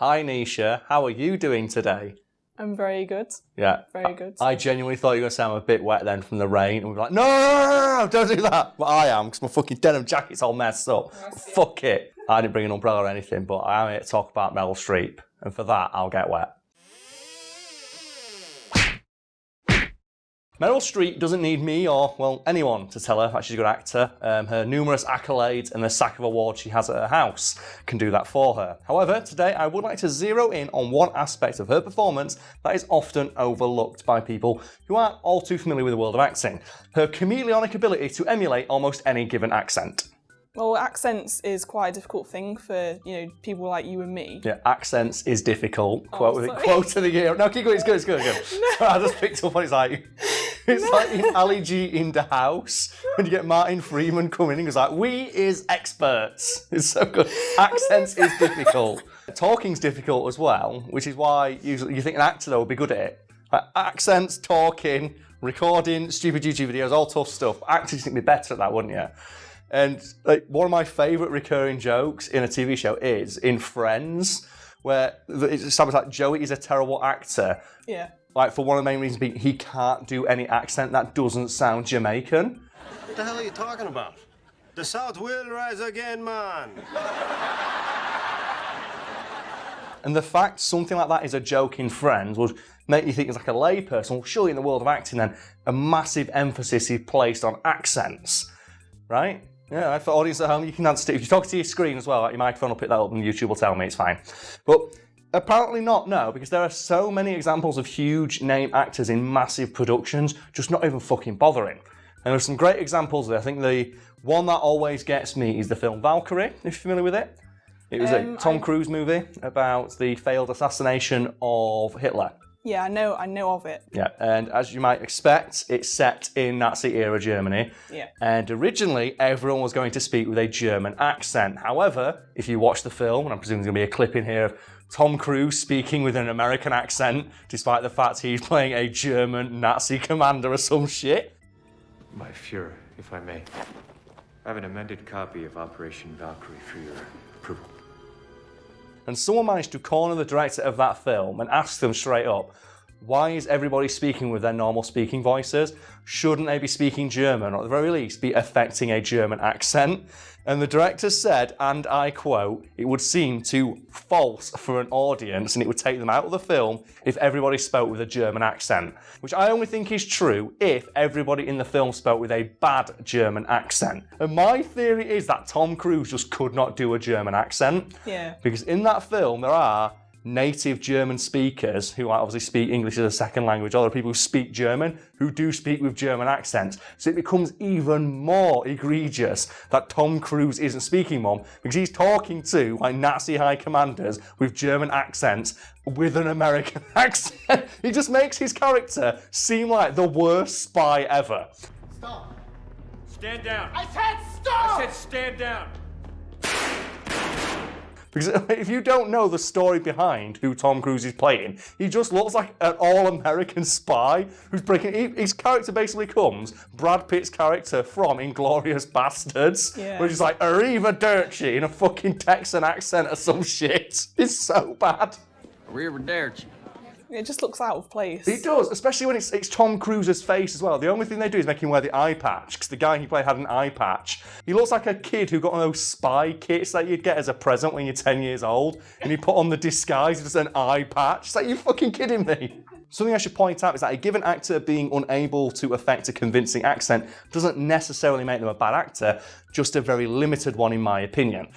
Hi Nisha, how are you doing today? I'm very good. Yeah. Very good. I genuinely thought you were going to sound a bit wet then from the rain. And we were like, no, don't do that. But I am, because my fucking denim jacket's all messed up. Fuck it. I didn't bring an umbrella or anything, but I am here to talk about Meryl Streep. And for that, I'll get wet. Meryl Streep doesn't need me or, well, anyone to tell her that she's a good actor. Her numerous accolades and the sack of awards she has at her house can do that for her. However, today I would like to zero in on one aspect of her performance that is often overlooked by people who aren't all too familiar with the world of acting. Her chameleonic ability to emulate almost any given accent. Well, accents is quite a difficult thing for, people like you and me. Yeah, accents is difficult. Sorry. Quote of the year. No, keep going, it's good. No. I just picked up on it's like in Ali G in the house when you get Martin Freeman coming in, he's like, we is experts. It's so good. Accents is difficult. Talking's difficult as well, which is why usually you think an actor though would be good at it. Like, accents, talking, recording, stupid YouTube videos, all tough stuff. Actors think they'd be better at that, wouldn't you? And like one of my favourite recurring jokes in a TV show is in Friends, where it's established like Joey is a terrible actor. Yeah. Like for one of the main reasons being he can't do any accent that doesn't sound Jamaican. What the hell are you talking about? The South will rise again, man. And the fact something like that is a joke in Friends would make you think it's like a layperson. Well, surely in the world of acting then, a massive emphasis is placed on accents, right? Yeah, for audience at home, you can answer it. If you talk to your screen as well, like your microphone will pick that up and YouTube will tell me it's fine. But apparently not, no, because there are so many examples of huge name actors in massive productions just not even fucking bothering. And there's some great examples there. I think the one that always gets me is the film Valkyrie, if you're familiar with it. It was a Tom Cruise movie about the failed assassination of Hitler. Yeah, I know of it. Yeah, and as you might expect, it's set in Nazi-era Germany. Yeah. And originally, everyone was going to speak with a German accent. However, if you watch the film, and I'm presuming there's going to be a clip in here of Tom Cruise speaking with an American accent, despite the fact he's playing a German Nazi commander or some shit. My Fuhrer, if I may, I have an amended copy of Operation Valkyrie for your approval. And someone managed to corner the director of that film and ask them straight up, why is everybody speaking with their normal speaking voices? Shouldn't they be speaking German, or at the very least be affecting a German accent? And the director said, and I quote, it would seem too false for an audience and it would take them out of the film if everybody spoke with a German accent. Which I only think is true if everybody in the film spoke with a bad German accent. And my theory is that Tom Cruise just could not do a German accent. Yeah. Because in that film there are native German speakers who obviously speak English as a second language, or there are people who speak German who do speak with German accents. So it becomes even more egregious that Tom Cruise isn't speaking one, because he's talking to like Nazi high commanders with German accents with an American accent. He just makes his character seem like the worst spy ever. Stop. Stand down. I said stop! I said stand down. Because if you don't know the story behind who Tom Cruise is playing, he just looks like an all-American spy who's breaking... His character basically comes, Brad Pitt's character from Inglourious Basterds, where he's like, Arrivederci in a fucking Texan accent or some shit. It's so bad. Arrivederci. It just looks out of place. It does, especially when it's Tom Cruise's face as well. The only thing they do is make him wear the eye patch, because the guy he played had an eye patch. He looks like a kid who got one of those spy kits that you'd get as a present when you're 10 years old, and he put on the disguise, just an eye patch. It's like, you're fucking kidding me. Something I should point out is that a given actor being unable to affect a convincing accent doesn't necessarily make them a bad actor, just a very limited one in my opinion.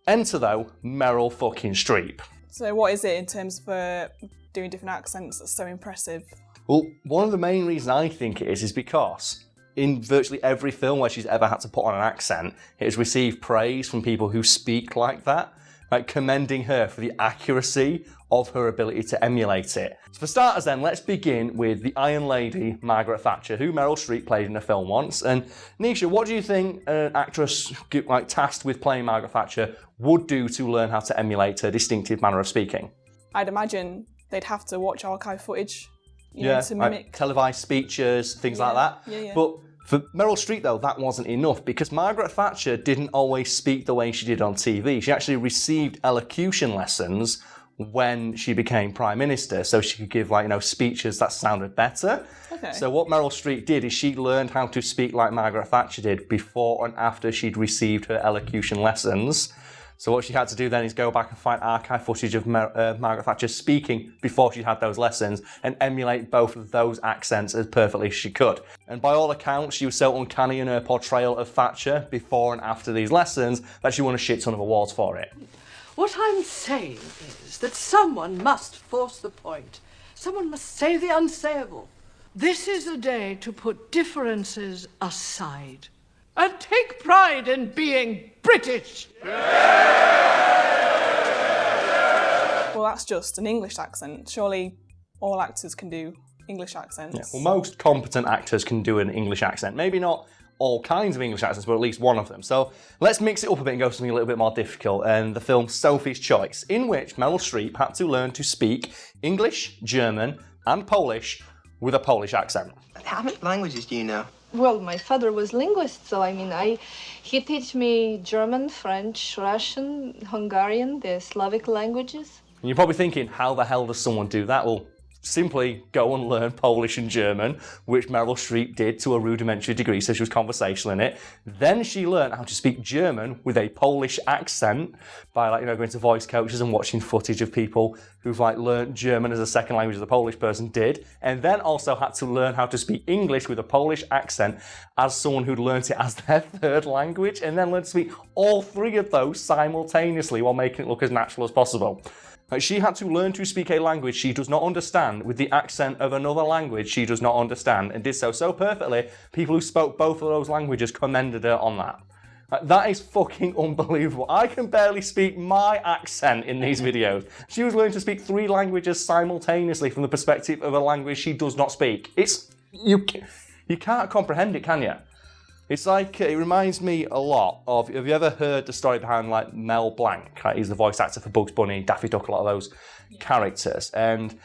Enter, though, Meryl fucking Streep. So what is it in terms of doing different accents that's so impressive? Well, one of the main reasons I think it is because in virtually every film where she's ever had to put on an accent, it has received praise from people who speak like that, like commending her for the accuracy of her ability to emulate it. So for starters then, let's begin with the Iron Lady, Margaret Thatcher, who Meryl Streep played in a film once. And Nisha, what do you think an actress like tasked with playing Margaret Thatcher would do to learn how to emulate her distinctive manner of speaking? I'd imagine they'd have to watch archive footage, to mimic. Like televised speeches, things like that. Yeah. But for Meryl Streep, though, that wasn't enough, because Margaret Thatcher didn't always speak the way she did on TV. She actually received elocution lessons when she became Prime Minister, so she could give, speeches that sounded better. Okay. So what Meryl Streep did is she learned how to speak like Margaret Thatcher did before and after she'd received her elocution lessons. So what she had to do then is go back and find archive footage of Margaret Thatcher speaking before she had those lessons and emulate both of those accents as perfectly as she could. And by all accounts, she was so uncanny in her portrayal of Thatcher before and after these lessons that she won a shit ton of awards for it. What I'm saying is that someone must force the point. Someone must say the unsayable. This is a day to put differences aside and take pride in being British. Well, that's just an English accent. Surely all actors can do English accents. Yeah, well, most competent actors can do an English accent. Maybe not all kinds of English accents, but at least one of them. So let's mix it up a bit and go to something a little bit more difficult. And the film Sophie's Choice, in which Meryl Streep had to learn to speak English, German, and Polish with a Polish accent. How many languages do you know? Well, my father was linguist, so he teach me German, French, Russian, Hungarian, the Slavic languages. And you're probably thinking, how the hell does someone do that? Well, simply go and learn Polish and German, which Meryl Streep did to a rudimentary degree, so she was conversational in it. Then she learned how to speak German with a Polish accent by going to voice coaches and watching footage of people who've learned German as a second language as a Polish person did, and then also had to learn how to speak English with a Polish accent as someone who'd learnt it as their third language, and then learned to speak all three of those simultaneously while making it look as natural as possible. She had to learn to speak a language she does not understand with the accent of another language she does not understand, and did so perfectly, people who spoke both of those languages commended her on that. That is fucking unbelievable. I can barely speak my accent in these videos. She was learning to speak three languages simultaneously from the perspective of a language she does not speak. You can't comprehend it, can you? It's it reminds me a lot of, have you ever heard the story behind Mel Blanc? He's the voice actor for Bugs Bunny, Daffy Duck, a lot of those characters. And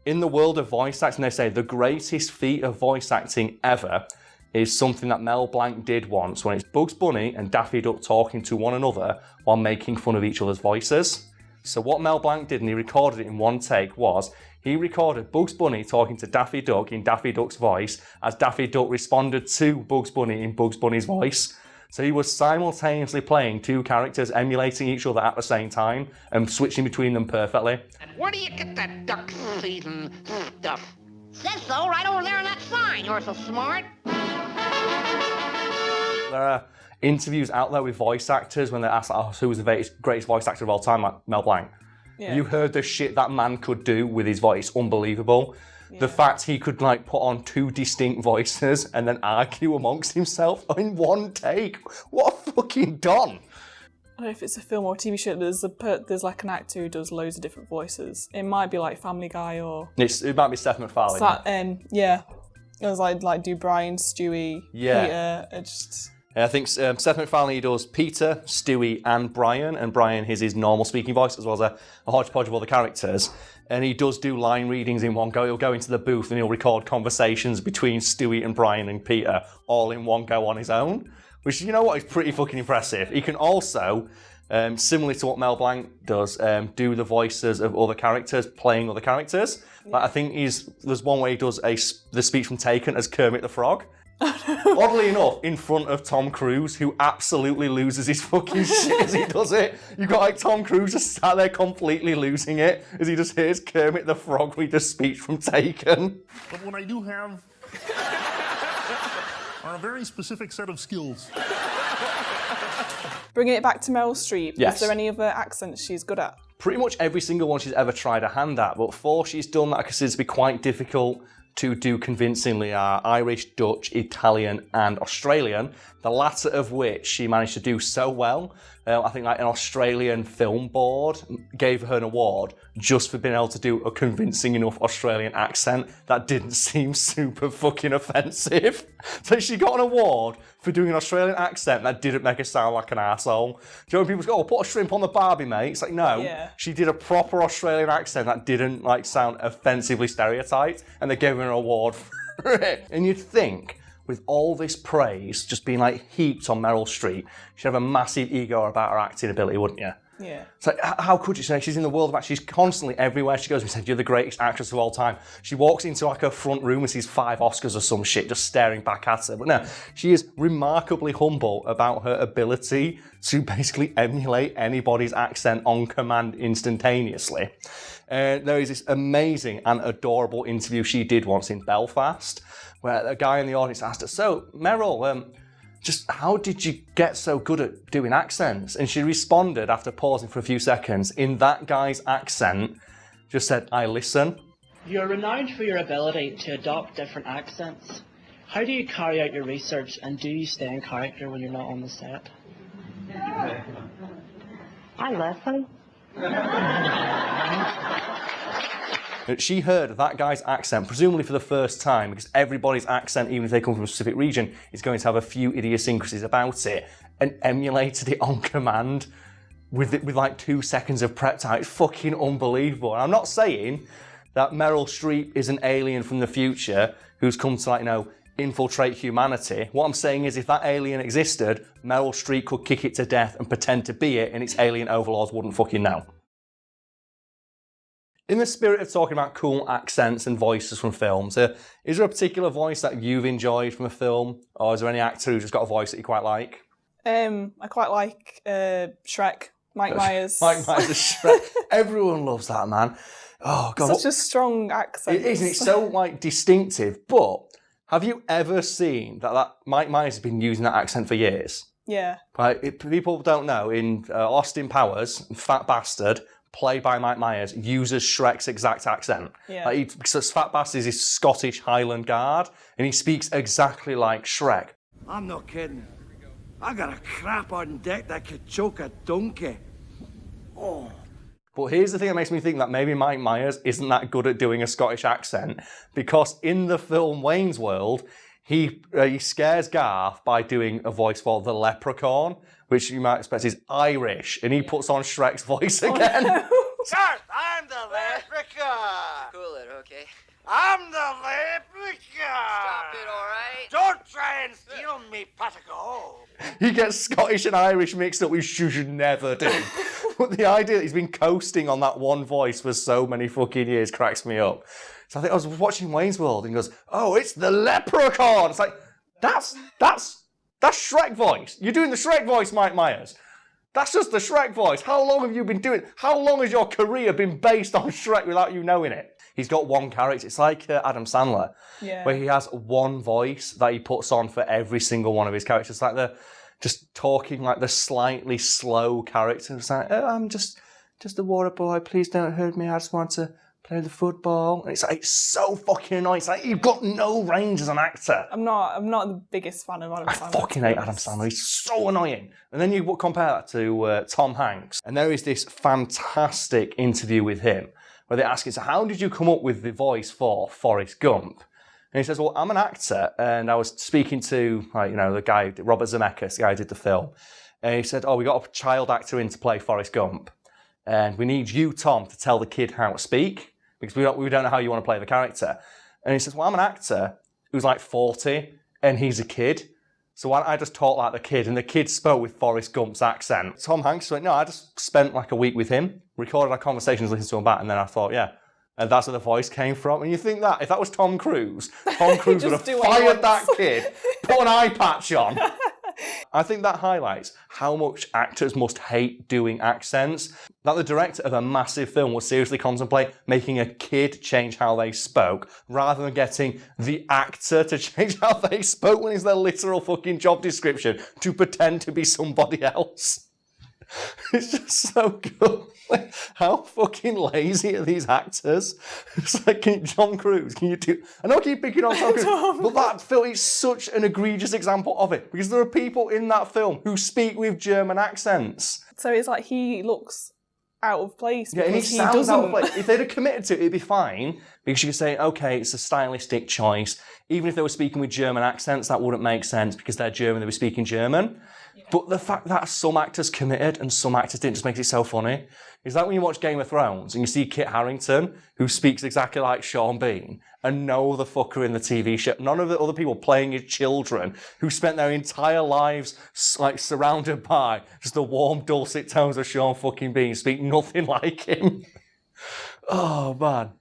in the world of voice acting, they say the greatest feat of voice acting ever is something that Mel Blanc did once, when it's Bugs Bunny and Daffy Duck talking to one another while making fun of each other's voices. So what Mel Blanc did, and he recorded it in one take, was he recorded Bugs Bunny talking to Daffy Duck in Daffy Duck's voice as Daffy Duck responded to Bugs Bunny in Bugs Bunny's voice. So he was simultaneously playing two characters, emulating each other at the same time and switching between them perfectly. And where do you get that duck feeding stuff? Says so right over there on that sign. You're so smart. There are interviews out there with voice actors when they're asked, who was the greatest voice actor of all time, like Mel Blanc. Yeah. You heard the shit that man could do with his voice, unbelievable. Yeah. The fact he could put on two distinct voices and then argue amongst himself in one take. What a fucking don. I don't know if it's a film or a TV show, but there's an actor who does loads of different voices. It might be Family Guy or... It might be Seth MacFarlane. Yeah. It was do Brian, Stewie, Peter, I think Seth MacFarlane, he does Peter, Stewie, and Brian is his normal speaking voice, as well as a hodgepodge of other characters. And he does do line readings in one go. He'll go into the booth and he'll record conversations between Stewie and Brian and Peter all in one go on his own, which, you know what, is pretty fucking impressive. He can also, similarly to what Mel Blanc does, do the voices of other characters, playing other characters. I think there's one where he does the speech from Taken as Kermit the Frog. Oddly enough, in front of Tom Cruise, who absolutely loses his fucking shit as he does it. You've got Tom Cruise just sat there completely losing it as he just hears Kermit the Frog read the speech from Taken. But what I do have are a very specific set of skills. Bringing it back to Meryl Streep, yes. Is there any other accents she's good at? Pretty much every single one she's ever tried her hand at, but four she's done that I consider to be quite difficult to do convincingly are Irish, Dutch, Italian, and Australian, the latter of which she managed to do so well. I think an Australian film board gave her an award just for being able to do a convincing enough Australian accent that didn't seem super fucking offensive. So she got an award for doing an Australian accent that didn't make her sound like an arsehole. Do you know when people go, put a shrimp on the barbie, mate? It's no. She did a proper Australian accent that didn't sound offensively stereotyped, and they gave her an award for it. And you'd think, with all this praise just being heaped on Meryl Streep, she'd have a massive ego about her acting ability, wouldn't you? Yeah. It's like, how could you say she's in the world of acting? She's constantly everywhere she goes. We said, you're the greatest actress of all time. She walks into like her front room and sees 5 Oscars or some shit just staring back at her. But no, she is remarkably humble about her ability to basically emulate anybody's accent on command instantaneously. There is this amazing and adorable interview she did once in Belfast, where a guy in the audience asked her, so, Meryl, just how did you get so good at doing accents? And she responded after pausing for a few seconds in that guy's accent, just said, I listen. You're renowned for your ability to adopt different accents. How do you carry out your research and do you stay in character when you're not on the set? I listen. She heard that guy's accent, presumably for the first time, because everybody's accent, even if they come from a specific region, is going to have a few idiosyncrasies about it, and emulated it on command with like 2 seconds of prep time. It's fucking unbelievable. And I'm not saying that Meryl Streep is an alien from the future who's come to, like, you know, infiltrate humanity. What I'm saying is if that alien existed, Meryl Streep could kick it to death and pretend to be it, and its alien overlords wouldn't fucking know. In the spirit of talking about cool accents and voices from films, is there a particular voice that you've enjoyed from a film? Or is there any actor who's just got a voice that you quite like? I quite like Shrek, Mike Myers. Mike Myers is Shrek. Everyone loves that, man. Oh, God. Such a strong accent. It is, and it's so, like, distinctive. But have you ever seen that Mike Myers has been using that accent for years? Yeah. Right, people don't know, in Austin Powers, Fat Bastard, played by Mike Myers, uses Shrek's exact accent. Yeah. Because Fat Bastard is his Scottish Highland Guard, and he speaks exactly like Shrek. I'm not kidding. I got a crap on deck that could choke a donkey. Oh. But here's the thing that makes me think that maybe Mike Myers isn't that good at doing a Scottish accent, because in the film Wayne's World, he scares Garth by doing a voice for the Leprechaun, which you might expect is Irish, and he puts on Shrek's voice again. Garth, I'm the leprechaun. Cool it, okay? I'm the leprechaun. Stop it, all right? Don't try and steal me, Patago. He gets Scottish and Irish mixed up, which you should never do. But the idea that he's been coasting on that one voice for so many fucking years cracks me up. So I think I was watching Wayne's World and he goes, oh, it's the Leprechaun. It's like, that's Shrek voice. You're doing the Shrek voice, Mike Myers. That's just the Shrek voice. How long have you been doing? How long has your career been based on Shrek without you knowing it? He's got one character. It's like Adam Sandler, where he has one voice that he puts on for every single one of his characters. It's like just talking like the slightly slow character. It's like, oh, I'm just a water boy. Please don't hurt me. I just want to play the football. And it's like, it's so fucking annoying. It's like, you've got no range as an actor. I'm not the biggest fan of Adam Sandler. I fucking hate Adam Sandler. He's so annoying. And then you compare that to Tom Hanks. And there is this fantastic interview with him where they ask him, so how did you come up with the voice for Forrest Gump? And he says, well, I'm an actor, and I was speaking to, the guy, Robert Zemeckis, the guy who did the film. And he said, we got a child actor in to play Forrest Gump. And we need you, Tom, to tell the kid how to speak, because we don't know how you want to play the character. And he says, well, I'm an actor who's like 40, and he's a kid. So why don't I just talk like the kid? And the kid spoke with Forrest Gump's accent. Tom Hanks went, no, I just spent like a week with him, recorded our conversations, listened to him back, and then I thought, yeah. And that's where the voice came from. And you think that, if that was Tom Cruise would have fired that kid, put an eye patch on. I think that highlights how much actors must hate doing accents. That the director of a massive film will seriously contemplate making a kid change how they spoke, rather than getting the actor to change how they spoke when it's their literal fucking job description, to pretend to be somebody else. It's just so good. Like, how fucking lazy are these actors? It's like, John Cruise, can you do... I know I keep picking on Tom Cruise, but that film is such an egregious example of it, because there are people in that film who speak with German accents. So it's like he looks out of place. Yeah, and he sounds out of place. If they'd have committed to it, it'd be fine, because you could say, okay, it's a stylistic choice. Even if they were speaking with German accents, that wouldn't make sense, because they're German, they were speaking German. But the fact that some actors committed and some actors didn't just makes it so funny. Is that when you watch Game of Thrones and you see Kit Harington, who speaks exactly like Sean Bean, and no other fucker in the TV show, none of the other people playing his children, who spent their entire lives like surrounded by just the warm, dulcet tones of Sean fucking Bean, speak nothing like him. Oh, man.